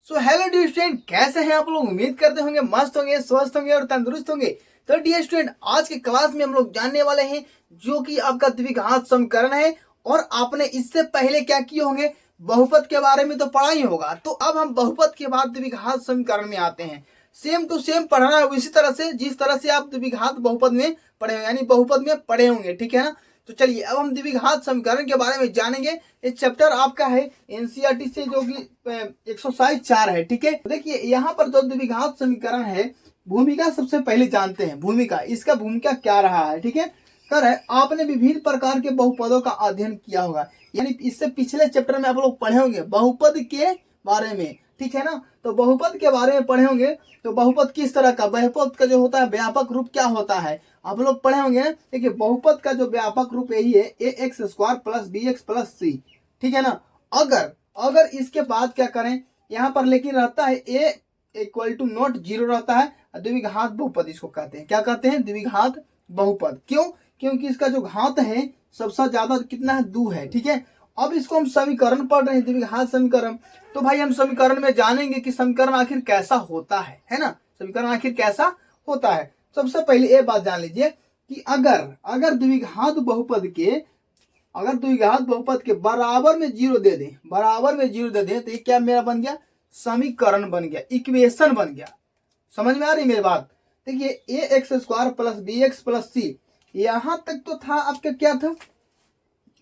So hello dear student, कैसे हैं आप लोग। उम्मीद करते होंगे मस्त होंगे, स्वस्थ होंगे और तंदुरुस्त होंगे। तो डियर स्टूडेंट, आज की क्लास में हम लोग जानने वाले हैं जो कि आपका द्विघात समीकरण है। और आपने इससे पहले क्या किए होंगे, बहुपद के बारे में तो पढ़ा ही होगा। तो अब हम बहुपद के बाद द्विघात समीकरण में आते हैं। सेम टू सेम पढ़ना है उसी तरह से जिस तरह से आप द्विघात बहुपद में पढ़े होंगे, यानी बहुपद में पढ़े होंगे, ठीक है ना। तो चलिए अब हम द्विघात समीकरण के बारे में जानेंगे। ये चैप्टर आपका है एनसीईआरटी से, जो कि एक्सरसाइज 4 है, ठीक है। देखिए यहाँ पर जो द्विघात समीकरण है, भूमिका सबसे पहले जानते हैं। भूमिका, इसका भूमिका क्या रहा है, ठीक है। कर है, आपने विभिन्न प्रकार के बहुपदों का अध्ययन किया होगा, यानी इससे पिछले चैप्टर में आप लोग पढ़े होंगे बहुपद के बारे में, ठीक है ना। तो बहुपद के बारे में पढ़े होंगे। तो बहुपद किस तरह का, बहुपद का जो होता है व्यापक रूप क्या होता है, आप लोग पढ़े होंगे। देखिए बहुपद का जो व्यापक रूप यही है, A X square plus B X plus C, ठीक है ना। अगर इसके बाद क्या करें, यहाँ पर लेकिन रहता है ए इक्वल टू नॉट जीरो रहता है। द्विघात बहुपद इसको कहते हैं। क्या कहते हैं, द्विघात बहुपद। क्यों? क्योंकि इसका जो घात है सबसे ज्यादा कितना है, 2 है, ठीक है। अब इसको हम समीकरण पढ़ रहे हैं, द्विघात समीकरण। तो भाई हम समीकरण में जानेंगे कि समीकरण आखिर कैसा होता है ना। समीकरण आखिर कैसा होता है। सबसे पहले ये बात जान लीजिए कि अगर द्विघात बहुपद के बराबर में जीरो दे दें, तो ये क्या मेरा बन गया, समीकरण बन गया, इक्वेशन बन गया। समझ में आ रही मेरी बात। देखिए A X square plus B X plus C, यहां तक तो था आपका, क्या था,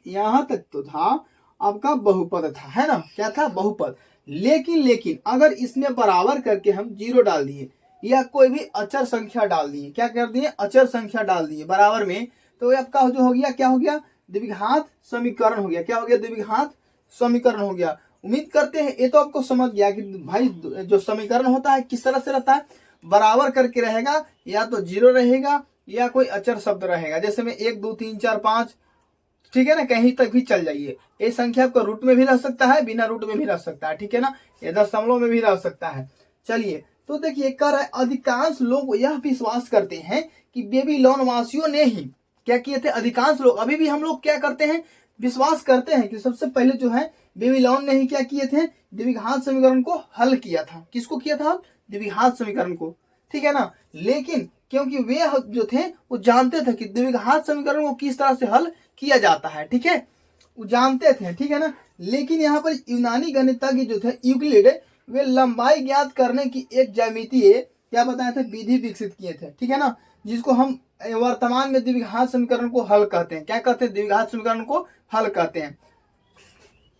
यहां तक तो था आपका बहुपद था, है ना। क्या था, बहुपद। लेकिन अगर इसमें बराबर करके हम जीरो डाल दिए या कोई भी अचर संख्या डाल दिए, क्या कर दिए, अचर संख्या डाल दिए बराबर में, तो आपका जो हो गया, क्या हो गया, द्विघात समीकरण हो गया। क्या हो गया, द्विघात समीकरण हो गया। उम्मीद करते हैं ये तो आपको समझ गया कि भाई जो समीकरण होता है किस तरह से रहता है, बराबर करके रहेगा, या तो जीरो रहेगा या कोई अचर शब्द रहेगा। जैसे में 1 2 3 4 5, ठीक है ना, कहीं तक भी चल जाइए। ये संख्या आपको रूट में भी रह सकता है, बिना रूट में भी रह सकता है, ठीक है ना। ये दशमलव में भी रह सकता है। चलिए तो देखिए कर है, अधिकांश लोग यह विश्वास करते हैं कि बेबीलोन वासियों ने ही क्या किए थे, अधिकांश लोग, अभी भी हम लोग क्या करते हैं, विश्वास करते हैं कि सबसे पहले जो है बेबीलोन ने ही क्या किए थे, द्विघात समीकरण को हल किया था। किसको किया था, द्विघात समीकरण को, ठीक है ना। लेकिन क्योंकि वे जो थे वो जानते थे कि द्विघात समीकरण को किस तरह से हल किया जाता है, ठीक है, वो जानते थे, ठीक है ना। लेकिन यहाँ पर यूनानी गणितज्ञ जो थे यूक्लिड, वे लंबाई ज्ञात करने की एक ज्यामितीय क्या बताए थे, विधि विकसित किए थे, ठीक है ना, जिसको हम वर्तमान में द्विघात समीकरण को हल कहते हैं। क्या कहते हैं, द्विघात समीकरण को हल कहते हैं।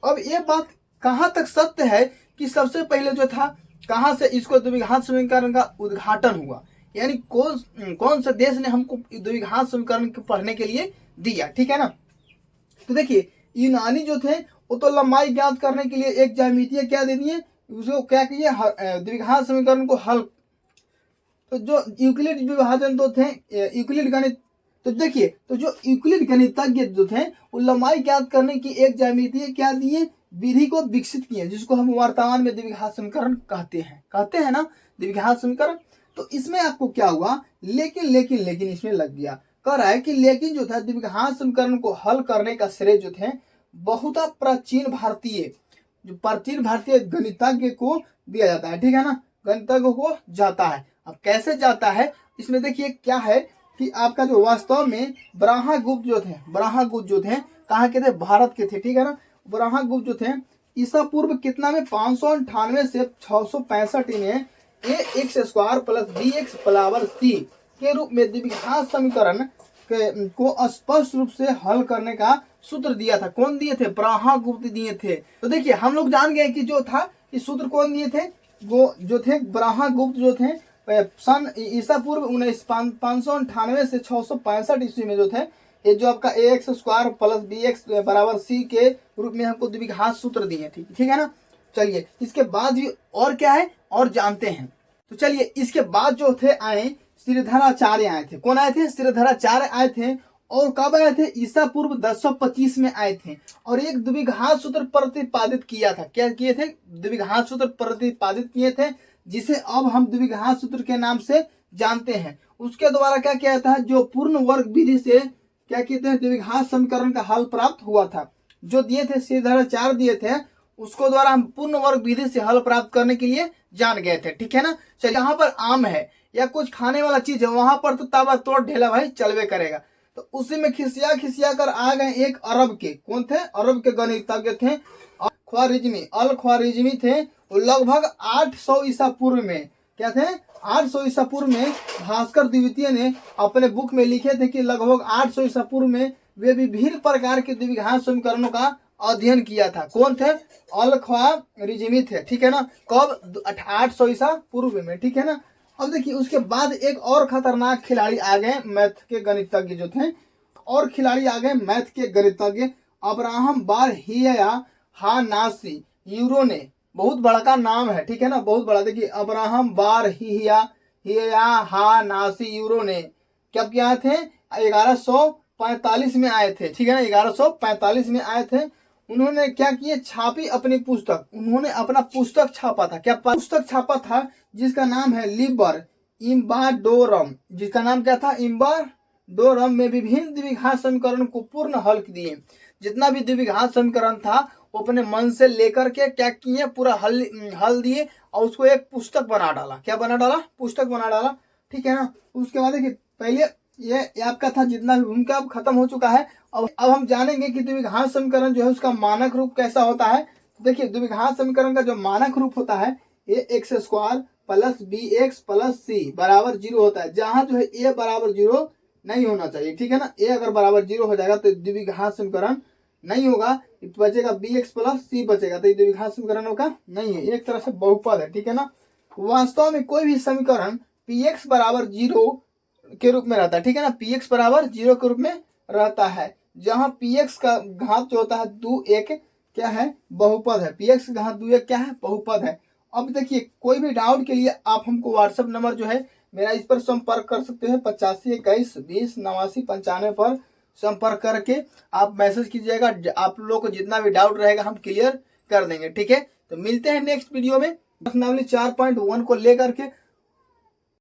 अब ये बात कहाँ तक सत्य है कि सबसे पहले जो था, कहाँ से इसको द्विघात समीकरण का उद्घाटन हुआ, यानी कौन से देश ने हमको द्विघात समीकरण को पढ़ने के लिए दिया, ठीक है ना। तो देखिए यूनानी जो थे वो तो लंबाई ज्ञात करने के लिए एक ज्यामितीय क्या दे दिए, उसको क्या किए, द्विघात समीकरण को हल। तो जो यूक्लिड विभाजन तो थे, यूक्लिड गणित, तो देखिए तो जो यूक्लिड गणितज्ञ जो थे वो लंबाई ज्ञात करने की एक ज्यामितीय क्या दिए, विधि को विकसित किए, जिसको हम वर्तमान में द्विघात समीकरण कहते हैं ना, द्विघात समीकरण। तो इसमें आपको क्या हुआ, लेकिन इसमें लग गया। कह रहा है कि लेकिन जो था द्विघात समीकरण को हल करने का श्रेय जो थे बहुत प्राचीन भारतीय गणितज्ञ को दिया जाता है, ठीक है ना, गणितज्ञ को जाता है। अब कैसे जाता है, इसमें देखिए क्या है कि आपका जो वास्तव में ब्रह्मगुप्त जो थे कहाँ के थे, भारत के थे, ठीक है ना। ब्रह्मगुप्त जो थे ईसा पूर्व कितना में 598 से 665 में A X square plus B X बराबर सी के रूप में द्विघात समीकरण को स्पष्ट रूप से हल करने का सूत्र दिया था। कौन दिए थे, ब्रह्मगुप्त दिए थे। तो देखिए हम लोग जान गए कि जो था इस सूत्र कौन दिए थे, वो जो थे ब्रह्मगुप्त जो थे सन ईसा पूर्व 598 से 665 ईस्वी में जो थे, ये जो आपका A X square plus B X बराबर सी के रूप में हमको द्विघात सूत्र दिए, ठीक है ना। चलिए इसके बाद भी और क्या है और जानते हैं। तो चलिए इसके बाद जो थे आए श्रीधराचार्य आए थे। कौन आए थे, श्रीधराचार्य आए थे। और कब आए थे, ईसा पूर्व 1025 में आए थे और एक द्विघात सूत्र प्रतिपादित किया था। क्या किए थे, द्विघात सूत्र प्रतिपादित किए थे, जिसे अब हम द्विघात सूत्र के नाम से जानते हैं। उसके द्वारा क्या किया था, जो पूर्ण वर्ग विधि से क्या कहते हैं, द्विघात समीकरण का हल प्राप्त हुआ था। जो दिए थे श्रीधराचार्य दिए थे, उसको द्वारा हम पूर्ण वर्ग विधि से हल प्राप्त करने के लिए जान गए थे, ठीक है ना। चलिए यहाँ पर आम है या कुछ खाने वाला चीज है, वहां पर तो ताबड़तोड़ ढेला भाई चलवे करेगा। तो उसी में खिसिया खिसिया कर आ गए एक अरब के, कौन थे, अरब के गणितज्ञ थे अल ख्वारिज्मी थे। वो लगभग 800 ईसा पूर्व में, क्या थे, 800 ईसा पूर्व में भास्कर द्वितीय ने अपने बुक में लिखे थे कि लगभग 800 ईसा पूर्व में वे विभिन्न प्रकार के द्विघात समीकरणों का अध्ययन किया था। कौन थे, अल ख्वारिज्मी थे, ठीक है ना। कब, 800 ईसा पूर्व में, ठीक है ना। अब देखिए उसके बाद एक और खतरनाक खिलाड़ी आ गए मैथ के गणितज्ञ जो थे, और खिलाड़ी आ गए मैथ के गणितज्ञ अब्राहम बार हिया हा नासी यूरो ने। बहुत बड़ा का नाम है, ठीक है ना, बहुत बड़ा। देखिए अब्राहम बार हिया हा नासी यूरो ने कब क्या आए थे, 1145 में आए थे, ठीक है ना, 1145 में आए थे। उन्होंने क्या किए, छापी अपनी पुस्तक, उन्होंने अपना पुस्तक छापा था। क्या पुस्तक छापा था, जिसका नाम है लिबर इम्बाडोरम, जिसका नाम क्या था, इम्बाडोरम में विभिन्न द्विघात समीकरण को पूर्ण हल दिए। जितना भी द्विघात समीकरण था वो अपने मन से लेकर के क्या किए, पूरा हल दिए और उसको एक पुस्तक बना डाला। क्या बना डाला, पुस्तक बना डाला, ठीक है ना। उसके बाद देखिए पहले ये आपका था जितना भी भूमिका अब खत्म हो चुका है। अब हम जानेंगे कि द्विघात समीकरण जो है उसका मानक रूप कैसा होता है। देखिए द्विघात समीकरण का जो मानक रूप होता है A X square plus B X plus C बराबर 0 होता है। जहां जो है ए बराबर 0 नहीं होना चाहिए, ठीक है ना। ए अगर बराबर 0 हो जाएगा तो द्विघात समीकरण नहीं होगा, बचेगा बी एक्स प्लस सी बचेगा, तो द्विघात समीकरण का नहीं है, एक तरह से बहुपद है, ठीक है ना। वास्तव में कोई भी समीकरण पी एक्स बराबर 0 के रूप में रहता है, ठीक है ना, पी एक्स बराबर 0 के रूप में रहता है। जहां पी एक्स का घात जो होता है 2 1 क्या है, बहुपद है। पी एक्स का घात 2 1 क्या है, बहुपद है। अब देखिए कोई भी डाउट के लिए आप हमको व्हाट्सएप नंबर जो है मेरा इस पर संपर्क कर सकते हैं, 85 21 20 89 95 पर संपर्क करके आप मैसेज कीजिएगा। आप लोगों को जितना भी डाउट रहेगा हम क्लियर कर देंगे, ठीक है। तो मिलते हैं नेक्स्ट वीडियो में। प्रश्नावली 4.1 को लेकर के